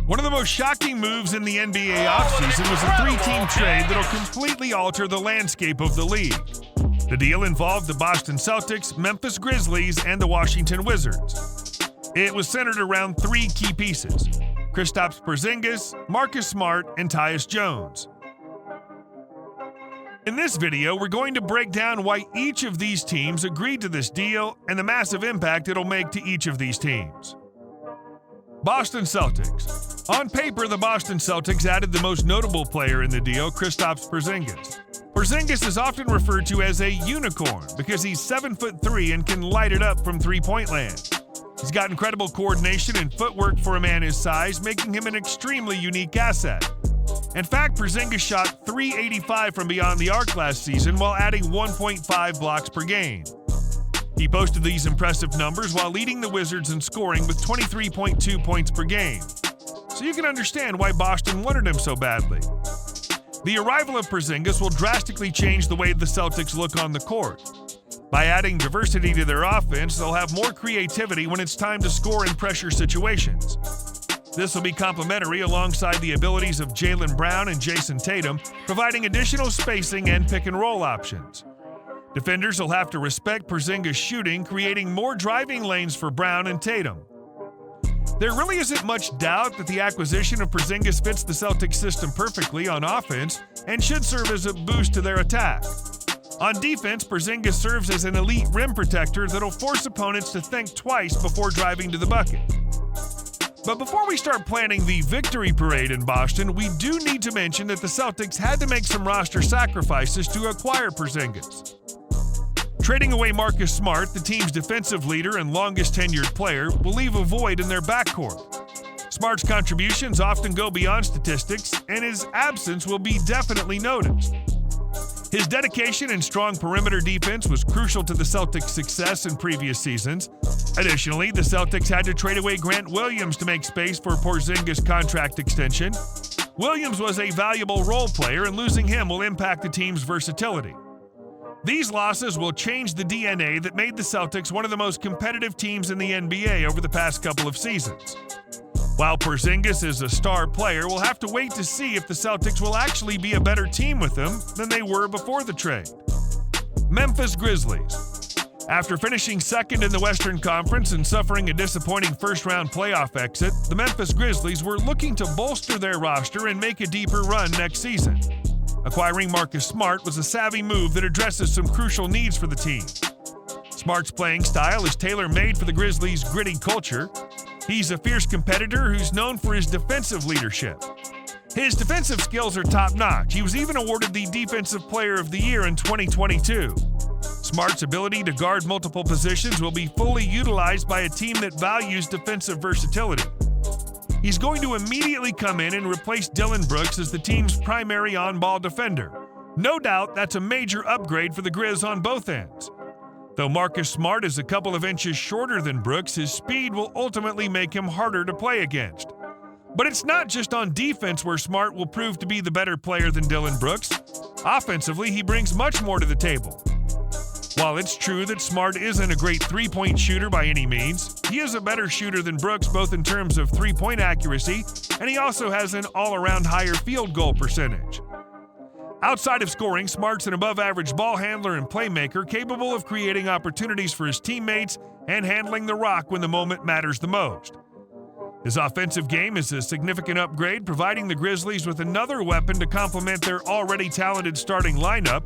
One of the most shocking moves in the NBA offseason was a three-team trade that'll completely alter the landscape of the league. The deal involved the Boston Celtics, Memphis Grizzlies, and the Washington Wizards. It was centered around three key pieces: Kristaps Porzingis, Marcus Smart, and Tyus Jones. In this video, we're going to break down why each of these teams agreed to this deal and the massive impact it'll make to each of these teams. Boston Celtics. On paper, the Boston Celtics added the most notable player in the deal, Kristaps Porzingis. Porzingis is often referred to as a unicorn because he's 7'3" and can light it up from three-point land. He's got incredible coordination and footwork for a man his size, making him an extremely unique asset. In fact, Porzingis shot .385 from beyond the arc last season while adding 1.5 blocks per game. He posted these impressive numbers while leading the Wizards in scoring with 23.2 points per game. So you can understand why Boston wanted him so badly. The arrival of Porzingis will drastically change the way the Celtics look on the court. By adding diversity to their offense, they'll have more creativity when it's time to score in pressure situations. This will be complementary alongside the abilities of Jaylen Brown and Jason Tatum, providing additional spacing and pick-and-roll options. Defenders will have to respect Porzingis' shooting, creating more driving lanes for Brown and Tatum. There really isn't much doubt that the acquisition of Porzingis fits the Celtics system perfectly on offense and should serve as a boost to their attack. On defense, Porzingis serves as an elite rim protector that'll force opponents to think twice before driving to the bucket. But before we start planning the victory parade in Boston, we do need to mention that the Celtics had to make some roster sacrifices to acquire Porzingis. Trading away Marcus Smart, the team's defensive leader and longest-tenured player, will leave a void in their backcourt. Smart's contributions often go beyond statistics, and his absence will be definitely noticed. His dedication and strong perimeter defense was crucial to the Celtics' success in previous seasons. Additionally, the Celtics had to trade away Grant Williams to make space for Porzingis' contract extension. Williams was a valuable role player, and losing him will impact the team's versatility. These losses will change the DNA that made the Celtics one of the most competitive teams in the NBA over the past couple of seasons. While Porzingis is a star player, we'll have to wait to see if the Celtics will actually be a better team with him than they were before the trade. Memphis Grizzlies. After finishing second in the Western Conference and suffering a disappointing first-round playoff exit, the Memphis Grizzlies were looking to bolster their roster and make a deeper run next season. Acquiring Marcus Smart was a savvy move that addresses some crucial needs for the team. Smart's playing style is tailor-made for the Grizzlies' gritty culture. He's a fierce competitor who's known for his defensive leadership. His defensive skills are top-notch. He was even awarded the Defensive Player of the Year in 2022. Smart's ability to guard multiple positions will be fully utilized by a team that values defensive versatility. He's going to immediately come in and replace Dillon Brooks as the team's primary on-ball defender. No doubt that's a major upgrade for the Grizz on both ends. Though Marcus Smart is a couple of inches shorter than Brooks, his speed will ultimately make him harder to play against. But it's not just on defense where Smart will prove to be the better player than Dillon Brooks. Offensively, he brings much more to the table. While it's true that Smart isn't a great three-point shooter by any means, he is a better shooter than Brooks both in terms of three-point accuracy, and he also has an all-around higher field goal percentage. Outside of scoring, Smart's an above-average ball handler and playmaker capable of creating opportunities for his teammates and handling the rock when the moment matters the most. His offensive game is a significant upgrade, providing the Grizzlies with another weapon to complement their already talented starting lineup.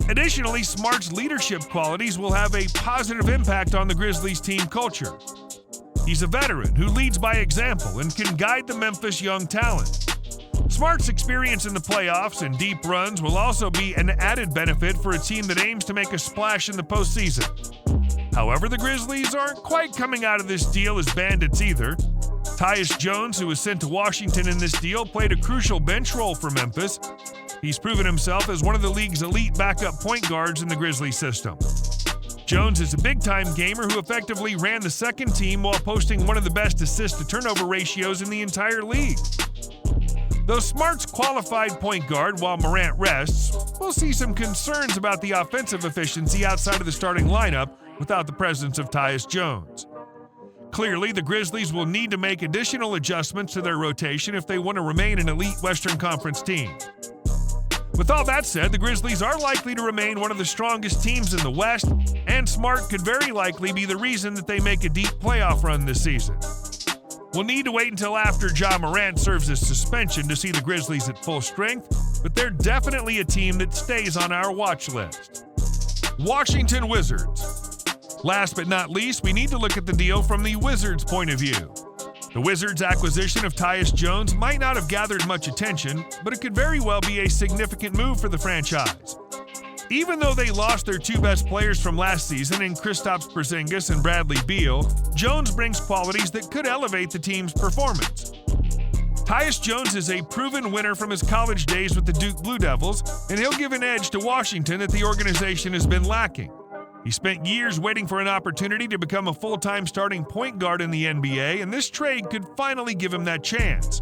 Additionally, Smart's leadership qualities will have a positive impact on the Grizzlies' team culture. He's a veteran who leads by example and can guide the Memphis young talent. Smart's experience in the playoffs and deep runs will also be an added benefit for a team that aims to make a splash in the postseason. However, the Grizzlies aren't quite coming out of this deal as bandits either. Tyus Jones, who was sent to Washington in this deal, played a crucial bench role for Memphis. He's proven himself as one of the league's elite backup point guards in the Grizzlies system. Jones is a big-time gamer who effectively ran the second team while posting one of the best assist-to-turnover ratios in the entire league. Though Smart's qualified point guard while Morant rests, we'll see some concerns about the offensive efficiency outside of the starting lineup without the presence of Tyus Jones. Clearly, the Grizzlies will need to make additional adjustments to their rotation if they want to remain an elite Western Conference team. With all that said, the Grizzlies are likely to remain one of the strongest teams in the West, and Smart could very likely be the reason that they make a deep playoff run this season. We'll need to wait until after Ja Morant serves his suspension to see the Grizzlies at full strength, but they're definitely a team that stays on our watch list. Washington Wizards. Last but not least, we need to look at the deal from the Wizards' point of view. The Wizards' acquisition of Tyus Jones might not have gathered much attention, but it could very well be a significant move for the franchise. Even though they lost their two best players from last season in Kristaps Porzingis and Bradley Beal, Jones brings qualities that could elevate the team's performance. Tyus Jones is a proven winner from his college days with the Duke Blue Devils, and he'll give an edge to Washington that the organization has been lacking. He spent years waiting for an opportunity to become a full-time starting point guard in the NBA, and this trade could finally give him that chance.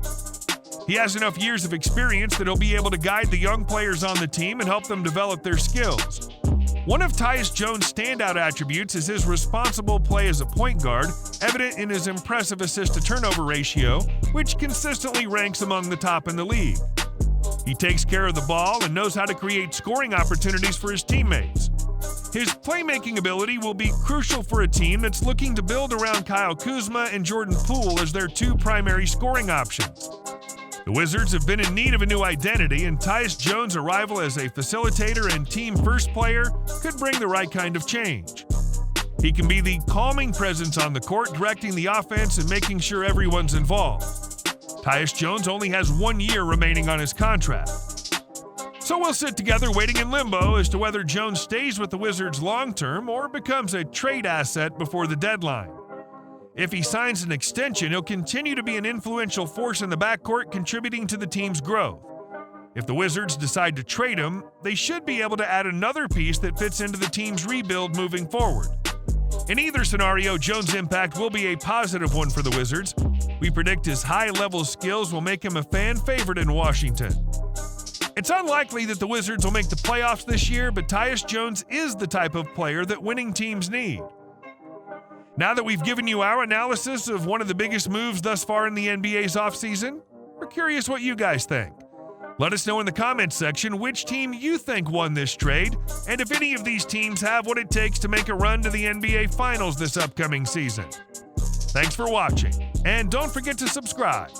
He has enough years of experience that he'll be able to guide the young players on the team and help them develop their skills. One of Tyus Jones' standout attributes is his responsible play as a point guard, evident in his impressive assist-to-turnover ratio, which consistently ranks among the top in the league. He takes care of the ball and knows how to create scoring opportunities for his teammates. His playmaking ability will be crucial for a team that's looking to build around Kyle Kuzma and Jordan Poole as their two primary scoring options. The Wizards have been in need of a new identity, and Tyus Jones' arrival as a facilitator and team-first player could bring the right kind of change. He can be the calming presence on the court, directing the offense and making sure everyone's involved. Tyus Jones only has 1 year remaining on his contract. So we'll sit together waiting in limbo as to whether Jones stays with the Wizards long-term or becomes a trade asset before the deadline. If he signs an extension, he'll continue to be an influential force in the backcourt, contributing to the team's growth. If the Wizards decide to trade him, they should be able to add another piece that fits into the team's rebuild moving forward. In either scenario, Jones' impact will be a positive one for the Wizards. We predict his high-level skills will make him a fan favorite in Washington. It's unlikely that the Wizards will make the playoffs this year, but Tyus Jones is the type of player that winning teams need. Now that we've given you our analysis of one of the biggest moves thus far in the NBA's offseason, we're curious what you guys think. Let us know in the comments section which team you think won this trade, and if any of these teams have what it takes to make a run to the NBA Finals this upcoming season. Thanks for watching, and don't forget to subscribe.